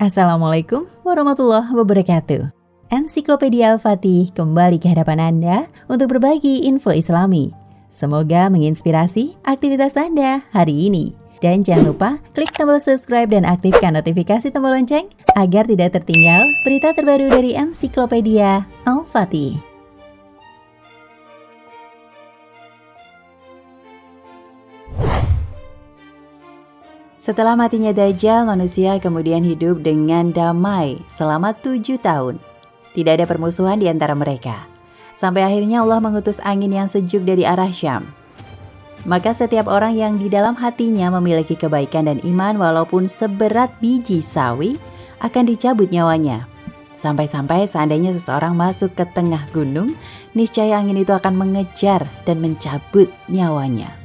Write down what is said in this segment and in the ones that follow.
Assalamualaikum warahmatullahi wabarakatuh. Ensiklopedia Al-Fatih kembali ke hadapan Anda untuk berbagi info Islami. Semoga menginspirasi aktivitas Anda hari ini. Dan jangan lupa klik tombol subscribe dan aktifkan notifikasi tombol lonceng agar tidak tertinggal berita terbaru dari Ensiklopedia Al-Fatih. Setelah matinya Dajjal, manusia kemudian hidup dengan damai selama 7 tahun. Tidak ada permusuhan di antara mereka. Sampai akhirnya Allah mengutus angin yang sejuk dari arah Syam. Maka setiap orang yang di dalam hatinya memiliki kebaikan dan iman walaupun seberat biji sawi akan dicabut nyawanya. Sampai-sampai seandainya seseorang masuk ke tengah gunung, niscaya angin itu akan mengejar dan mencabut nyawanya.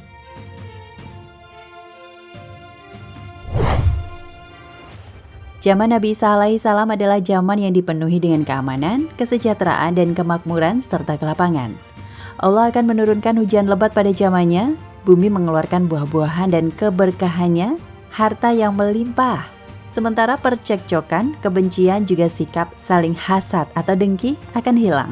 Zaman Nabi Isa alaihissalam adalah zaman yang dipenuhi dengan keamanan, kesejahteraan, dan kemakmuran serta kelapangan. Allah akan menurunkan hujan lebat pada zamannya, bumi mengeluarkan buah-buahan dan keberkahannya, harta yang melimpah. Sementara percekcokan, kebencian juga sikap saling hasad atau dengki akan hilang.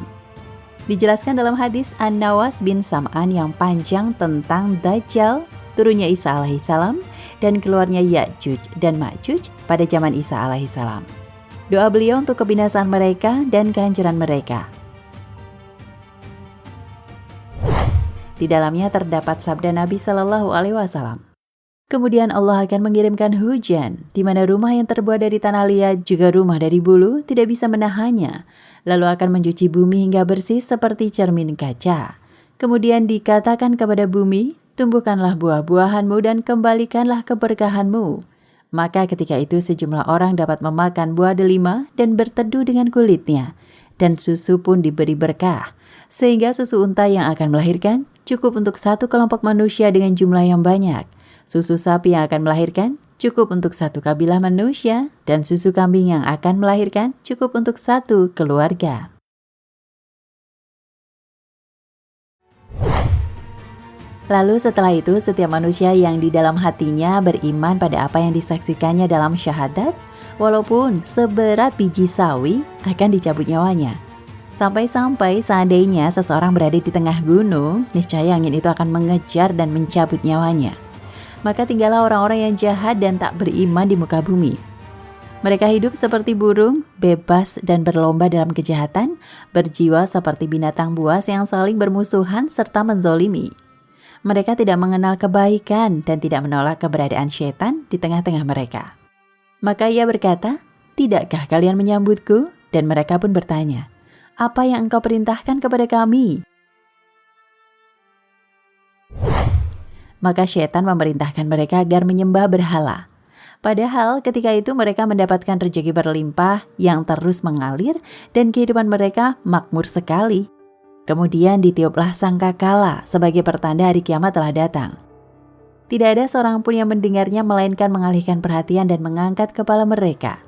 Dijelaskan dalam hadis An-Nawas bin Sam'an yang panjang tentang Dajjal, turunnya Isa alaihissalam, dan keluarnya Ya'juj dan Ma'juj pada zaman Isa alaihissalam. Doa beliau untuk kebinasaan mereka dan kehancuran mereka. Di dalamnya terdapat sabda Nabi Shallallahu Alaihi Wasallam. Kemudian Allah akan mengirimkan hujan, di mana rumah yang terbuat dari tanah liat juga rumah dari bulu tidak bisa menahannya, lalu akan mencuci bumi hingga bersih seperti cermin kaca. Kemudian dikatakan kepada bumi, tumbuhkanlah buah-buahanmu dan kembalikanlah keberkahanmu. Maka ketika itu sejumlah orang dapat memakan buah delima dan berteduh dengan kulitnya. Dan susu pun diberi berkah. Sehingga susu unta yang akan melahirkan cukup untuk satu kelompok manusia dengan jumlah yang banyak. Susu sapi yang akan melahirkan cukup untuk satu kabilah manusia. Dan susu kambing yang akan melahirkan cukup untuk satu keluarga. Lalu setelah itu setiap manusia yang di dalam hatinya beriman pada apa yang disaksikannya dalam syahadat, walaupun seberat biji sawi akan dicabut nyawanya. Sampai-sampai seandainya seseorang berada di tengah gunung, niscaya angin itu akan mengejar dan mencabut nyawanya. Maka tinggallah orang-orang yang jahat dan tak beriman di muka bumi. Mereka hidup seperti burung, bebas dan berlomba dalam kejahatan, berjiwa seperti binatang buas yang saling bermusuhan serta menzolimi. Mereka tidak mengenal kebaikan dan tidak menolak keberadaan syaitan di tengah-tengah mereka. Maka ia berkata, "Tidakkah kalian menyambutku?" Dan mereka pun bertanya, "Apa yang engkau perintahkan kepada kami?" Maka syaitan memerintahkan mereka agar menyembah berhala. Padahal ketika itu mereka mendapatkan rezeki berlimpah yang terus mengalir dan kehidupan mereka makmur sekali. Kemudian ditiuplah sangkakala sebagai pertanda hari kiamat telah datang. Tidak ada seorang pun yang mendengarnya melainkan mengalihkan perhatian dan mengangkat kepala mereka.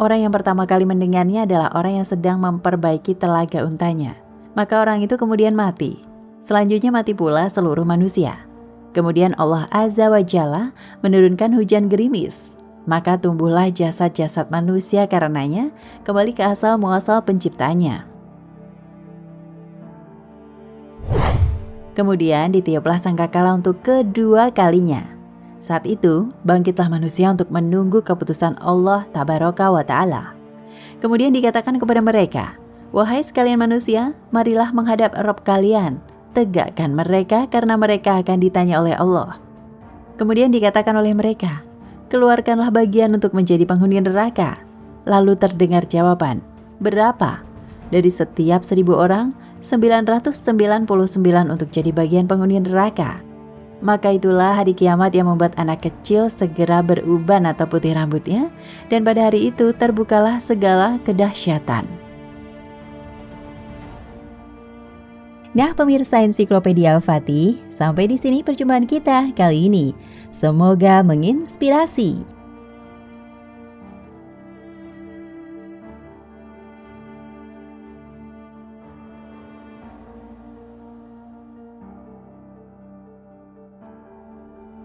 Orang yang pertama kali mendengarnya adalah orang yang sedang memperbaiki telaga untanya. Maka orang itu kemudian mati. Selanjutnya mati pula seluruh manusia. Kemudian Allah Azza wa Jalla menurunkan hujan gerimis. Maka tumbuhlah jasad-jasad manusia karenanya kembali ke asal muasal penciptanya. Kemudian ditiuplah sangkakala untuk kedua kalinya. Saat itu, bangkitlah manusia untuk menunggu keputusan Allah Tabaraka wa Ta'ala. Kemudian dikatakan kepada mereka, "Wahai sekalian manusia, marilah menghadap Rabb kalian. Tegakkan mereka karena mereka akan ditanya oleh Allah." Kemudian dikatakan oleh mereka, "Keluarkanlah bagian untuk menjadi penghuni neraka." Lalu terdengar jawaban, "Berapa?" Dari setiap 1000 orang, 999 untuk jadi bagian penghuni neraka. Maka itulah hari kiamat yang membuat anak kecil segera beruban atau putih rambutnya, dan pada hari itu terbukalah segala kedahsyatan. Nah, pemirsa Ensiklopedia Al-Fatih, sampai di sini perjumpaan kita kali ini. Semoga menginspirasi.